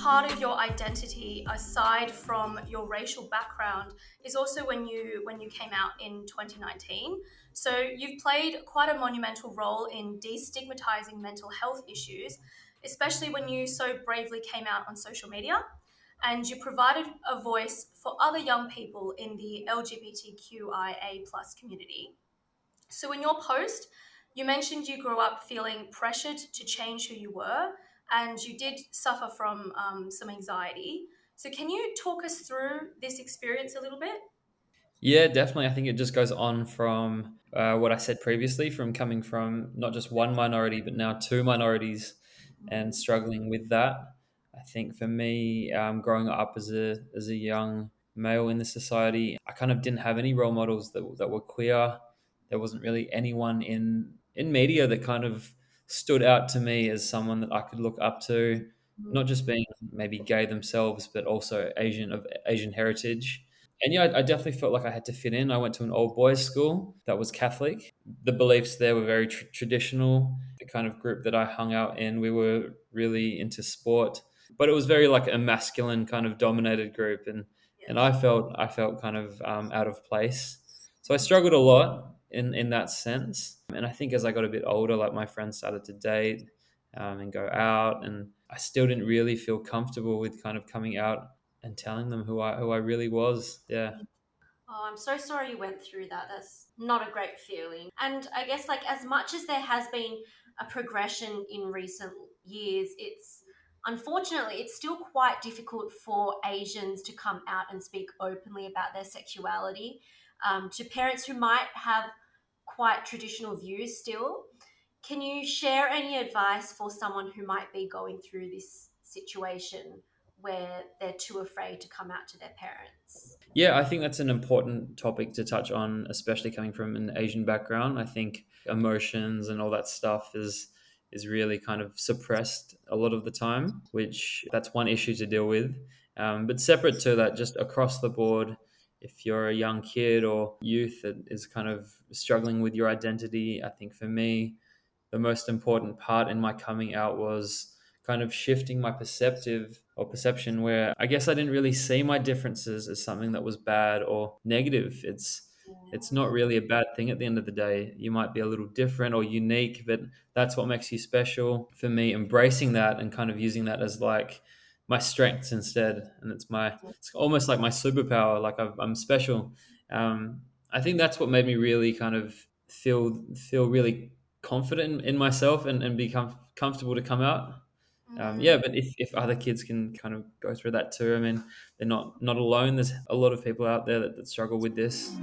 part of your identity aside from your racial background is also when you came out in 2019. So you've played quite a monumental role in destigmatizing mental health issues, especially when you so bravely came out on social media and you provided a voice for other young people in the LGBTQIA plus community. So, in your post, you mentioned you grew up feeling pressured to change who you were, and you did suffer from some anxiety. So, can you talk us through this experience a little bit? Yeah, definitely. I think it just goes on from what I said previously, from coming from not just one minority, but now two minorities and struggling with that. I think for me, growing up as a young male in the society, I kind of didn't have any role models that were queer. There wasn't really anyone in media that kind of stood out to me as someone that I could look up to, not just being maybe gay themselves, but also Asian heritage. And yeah, I definitely felt like I had to fit in. I went to an old boys school that was Catholic. The beliefs there were very traditional. The kind of group that I hung out in, we were really into sport, but it was very like a masculine kind of dominated group, and Yes. I felt kind of out of place. So I struggled a lot in that sense. And I think as I got a bit older, like my friends started to date and go out, and I still didn't really feel comfortable with kind of coming out and telling them who I really was. Yeah. Oh, I'm so sorry you went through that. That's not a great feeling. And I guess, like, as much as there has been a progression in recent years, unfortunately, it's still quite difficult for Asians to come out and speak openly about their sexuality to parents who might have quite traditional views still. Can you share any advice for someone who might be going through this situation where they're too afraid to come out to their parents? Yeah, I think that's an important topic to touch on, especially coming from an Asian background. I think emotions and all that stuff is really kind of suppressed a lot of the time, which that's one issue to deal with. But separate to that, just across the board, if you're a young kid or youth that is kind of struggling with your identity, I think for me, the most important part in my coming out was kind of shifting my perceptive or perception, where I guess I didn't really see my differences as something that was bad or negative. It's not really a bad thing at the end of the day. You might be a little different or unique, but that's what makes you special. For me, embracing that and kind of using that as like my strengths instead, and it's almost like my superpower. Like I'm special. I think that's what made me really kind of feel really confident in myself and become comfortable to come out. Yeah, but if other kids can kind of go through that too, I mean, they're not alone. There's a lot of people out there that struggle with this.